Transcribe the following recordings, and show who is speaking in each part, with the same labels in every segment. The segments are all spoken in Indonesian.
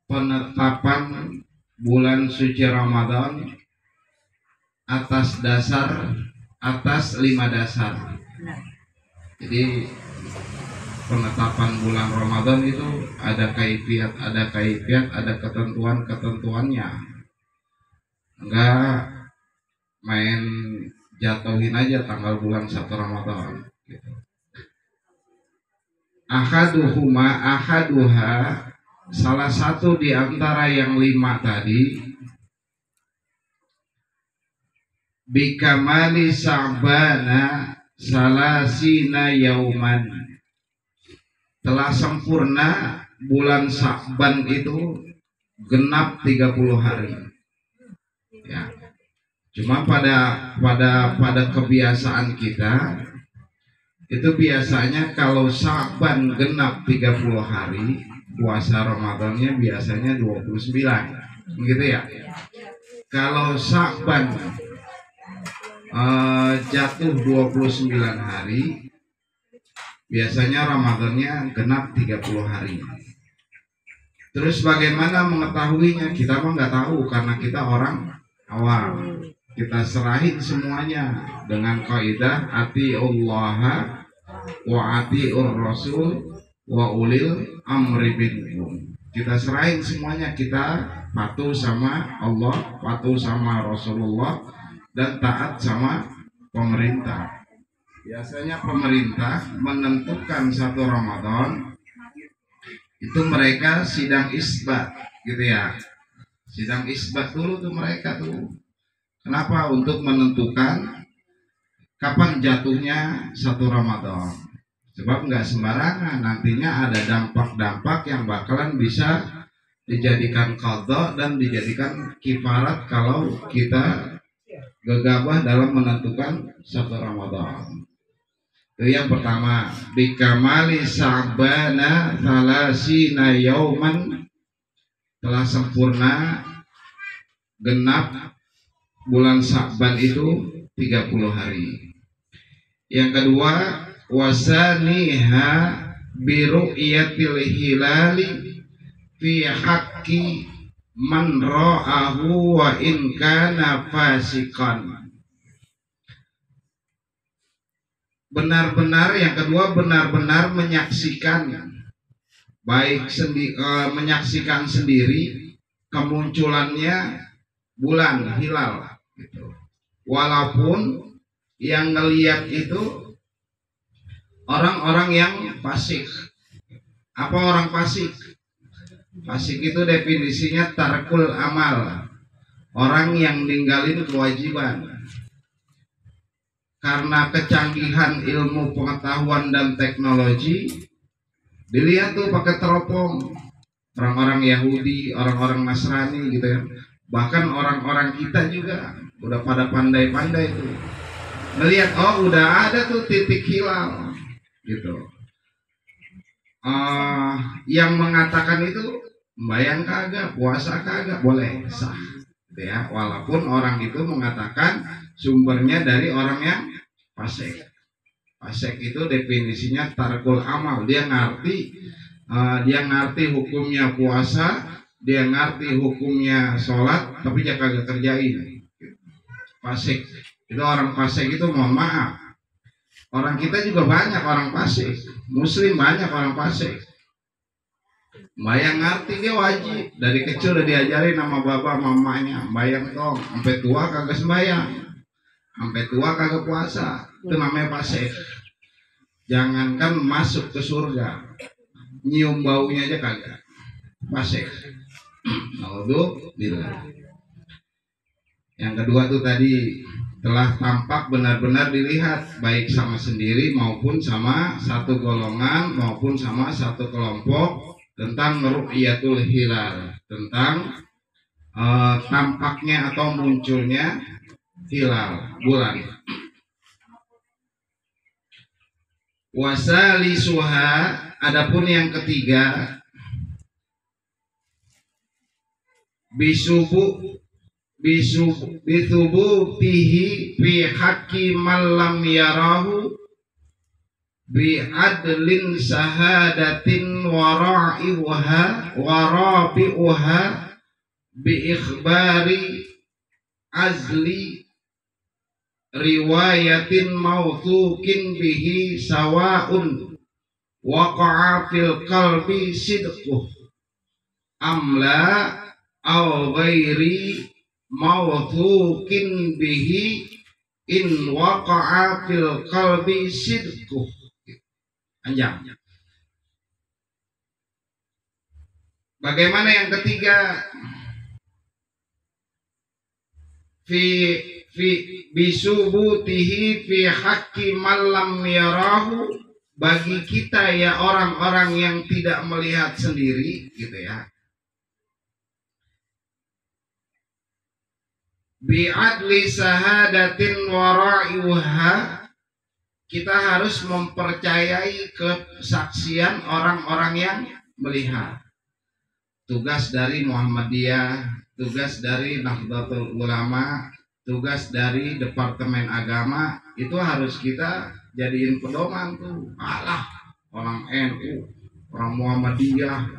Speaker 1: penetapan bulan suci Ramadan atas 5 dasar. Jadi penetapan bulan Ramadan itu ada kaifiat, ada ketentuannya. Enggak main jatuhin aja tanggal bulan 1 Ramadan gitu. Ahaduha, salah satu di antara yang 5 tadi, bikamali sa'bana salasina yauman, telah sempurna bulan Sa'ban itu genap 30 hari. Ya. Cuma pada kebiasaan kita itu biasanya kalau Sa'ban genap 30 hari, puasa Ramadannya biasanya 29. Begitu ya. Kalau Sa'ban jatuh 29 hari, biasanya Ramadannya genap 30 hari. Terus bagaimana mengetahuinya? Kita mah nggak tahu karena kita orang awam. Kita serahin semuanya dengan kaidah atiullaha wa atiur rasul wa ulil amri minkum. Kita serahin semuanya, kita patuh sama Allah, patuh sama Rasulullah, dan taat sama pemerintah. Biasanya pemerintah menentukan 1 Ramadan itu mereka sidang isbat gitu ya. Sidang isbat dulu tuh mereka tuh. Kenapa? Untuk menentukan kapan jatuhnya 1 Ramadan. Sebab nggak sembarangan, nantinya ada dampak-dampak yang bakalan bisa dijadikan qadha dan dijadikan kifarat kalau kita gegabah dalam menentukan 1 Ramadan. Itu yang pertama, bikamali sa'bana salasina yauman, telah sempurna genap bulan Sa'ban itu 30 hari. Yang kedua, wasaniha biru'yatil hilali fi haqqi man ra'ahu wa in kana fasiqan. Yang kedua benar-benar menyaksikan, baik menyaksikan sendiri kemunculannya bulan hilal gitu. Walaupun yang ngelihat itu orang-orang yang fasik. Apa orang fasik? Fasik itu definisinya tarkul amal, orang yang ninggalin kewajiban. Karena kecanggihan ilmu pengetahuan dan teknologi, dilihat tuh pakai teropong orang-orang Yahudi, orang-orang Nasrani gitu ya. Bahkan orang-orang kita juga udah pada pandai-pandai tuh melihat, oh udah ada tuh titik hilal gitu. Yang mengatakan itu bayang kagak, puasa kagak, boleh, sah gitu ya. Walaupun orang itu mengatakan sumbernya dari orang yang fasik. Fasik itu definisinya tarkul amal, dia ngerti hukumnya puasa, dia ngerti hukumnya sholat, tapi dia kagak kerjain. Fasik itu, orang fasik itu, mohon maaf, orang kita juga banyak orang fasik, muslim banyak orang fasik. Bayang ngerti, dia wajib dari kecil udah diajarin sama bapak mamanya, bayang dong, sampai tua kagak sembayang, sampai tua kagak puasa, itu namanya fasik. Jangankan masuk ke surga, nyium baunya aja kagak, fasik. Alhamdulillah. Yang kedua tuh tadi, telah tampak benar-benar dilihat baik sama sendiri maupun sama satu golongan maupun sama satu kelompok tentang ru'yatul hilal, tentang tampaknya atau munculnya hilal bulan. Wasalisuha, adapun yang ketiga, bisubutihi fi haqqi man lam yarahu bi adlin sahadatin warabi'uha bi ikhbari azli riwayatin mawthukin bihi sawa'un waqa'a fil qalbi sidquh amla aw ghairi mawthukin bihi in waqa'a fil qalbi sidquh. Panjang. Bagaimana yang ketiga? Fi bisubutihi fi haqqi man lam yarahu, bagi kita ya orang-orang yang tidak melihat sendiri gitu ya. Bi adli sahadatin wara'iha, kita harus mempercayai kesaksian orang-orang yang melihat. Tugas dari Muhammadiyah, tugas dari Nahdlatul Ulama, tugas dari Departemen Agama, itu harus kita jadiin pedoman tuh. Alah, orang NU, orang Muhammadiyah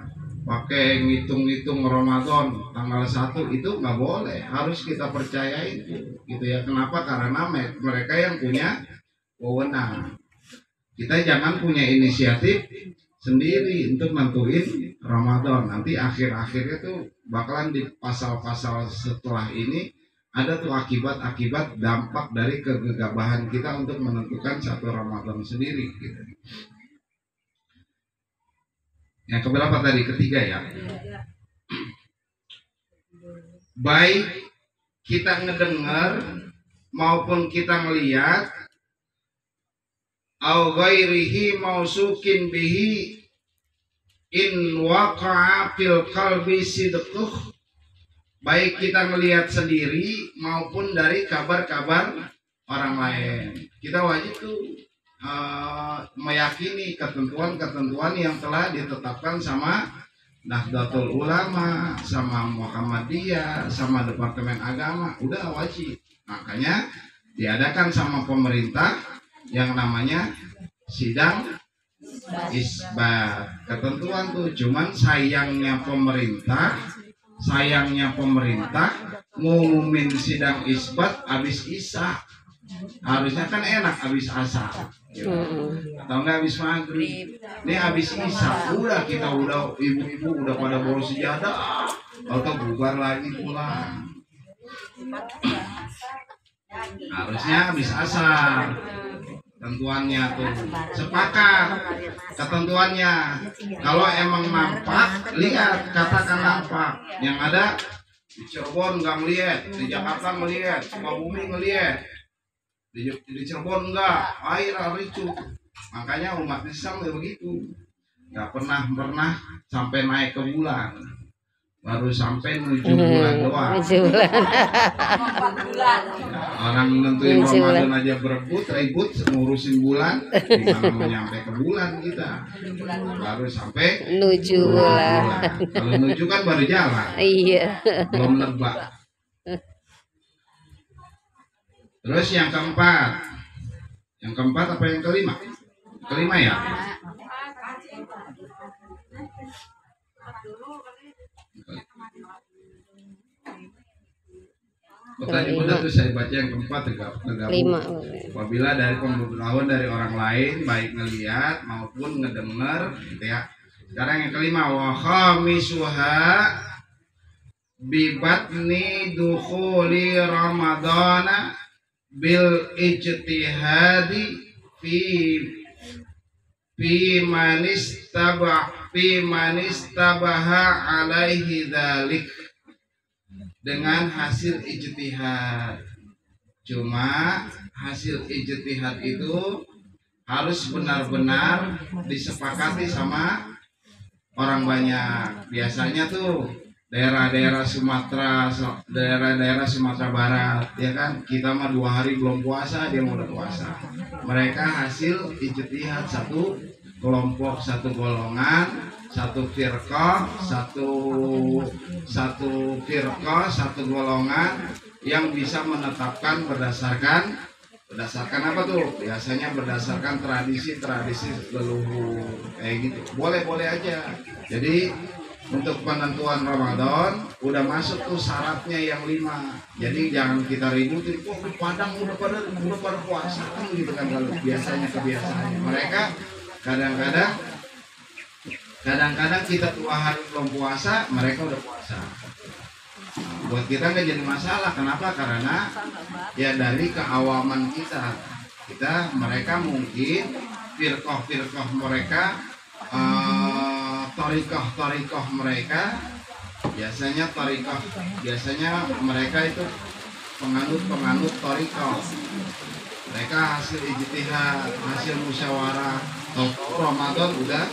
Speaker 1: pakai ngitung-ngitung Ramadan tanggal 1 itu nggak boleh, harus kita percayai itu gitu ya. Kenapa? Karena mereka yang punya wewenang. Kita jangan punya inisiatif sendiri untuk nentuin Ramadan. Nanti akhir-akhirnya tuh bakalan di pasal-pasal setelah ini ada tuh akibat-akibat dampak dari kegegabahan kita untuk menentukan satu Ramadan sendiri gitu. Yang keberapa tadi? Ketiga ya. Baik kita ngedengar maupun kita melihat, au ghairihi mausukin bihi in waqa'a fil qalbi sidquh, baik kita melihat sendiri maupun dari kabar-kabar orang lain, kita wajib tuh meyakini ketentuan-ketentuan yang telah ditetapkan sama Nahdlatul Ulama, sama Muhammadiyah, sama Departemen Agama, udah wajib. Makanya diadakan sama pemerintah yang namanya sidang isbat. Ketentuan tuh, cuman sayangnya pemerintah ngumumin sidang isbat habis isya. Harusnya kan enak habis asar gitu. Atau enggak habis maghrib. Ini habis isya, udah ibu-ibu udah pada bawa sejadah atau bubar lagi pulang. Harusnya habis asar. Ketentuannya tuh sepakat ketentuannya. Kalau emang nampak, lihat, katakan nampak. Yang ada di Cirebon nggak melihat, di Jakarta melihat, Sukabumi melihat, di Cirebon enggak, air ricu. Makanya umat Islam begitu, nggak pernah sampai naik ke bulan, baru sampai menuju bulan doang. Orang nentuin Ramadan aja ribut ngurusin bulan, gimana mau nyampe ke bulan kita? Baru sampai
Speaker 2: menuju bulan.
Speaker 1: Kalau menuju kan baru jalan,
Speaker 2: Iya.
Speaker 1: belum nebak. Terus yang keempat apa yang kelima? Kelima ya. Tadi udah tuh saya baca yang keempat tergabung. Apabila dari pemberitahuan dari orang lain, baik ngelihat maupun ngedengar, gitu ya. Sekarang yang kelima, wa khamisuha bibatni dukhuli ramadana bil ijtihadi fi manistabaha alaihi dzalik, dengan hasil ijtihad. Cuma hasil ijtihad itu harus benar-benar disepakati sama orang banyak. Biasanya tuh daerah-daerah Sumatera Barat, ya kan, kita mah 2 hari belum puasa, dia mau udah puasa. Mereka hasil ijtihad, satu kelompok, satu golongan, satu firqah, satu golongan yang bisa menetapkan berdasarkan Berdasarkan apa tuh? Biasanya berdasarkan tradisi-tradisi leluhur kayak gitu. Boleh-boleh aja. Jadi untuk penentuan Ramadan udah masuk tuh syaratnya yang 5. Jadi jangan kita ributin, kok di Padang udah pada puasa kan gitu kan, kalau biasanya kebiasaannya. Mereka kadang-kadang kita 2 hari belum puasa, mereka udah puasa. Buat kita nggak jadi masalah. Kenapa? Karena ya dari keawaman mereka mungkin firqah mereka, torikoh mereka biasanya mereka itu penganut torikoh. Mereka hasil ijtihad, hasil musyawarah. Ramadan udah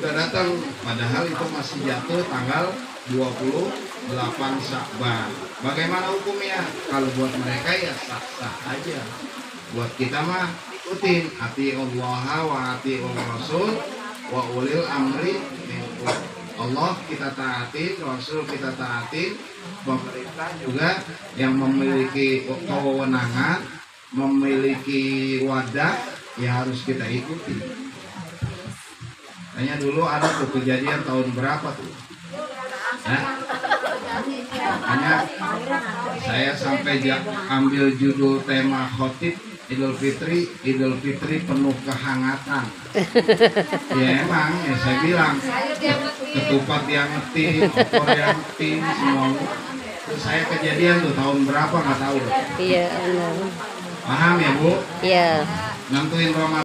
Speaker 1: datang, padahal itu masih jatuh tanggal 28 Syakban. Bagaimana hukumnya? Kalau buat mereka ya sah-sah aja. Buat kita mah ikutin ati Allah wa ati Rasul wa ulil amri minkum. Allah kita taati, Rasul kita taati, pemerintah juga yang memiliki kewenangan, memiliki wadah, ya harus kita ikuti. Hanya dulu ada tuh kejadian tahun berapa tuh? Hanya saya sampai ambil judul tema khotib Idul Fitri penuh kehangatan. Ya emang, ya saya bilang ketupat yang ngetin, opor yang ngetin, semua. Terus saya kejadian tuh tahun berapa nggak tahu.
Speaker 2: Iya,
Speaker 1: Paham ya Bu?
Speaker 2: iya.
Speaker 1: Nentuin Ramadan.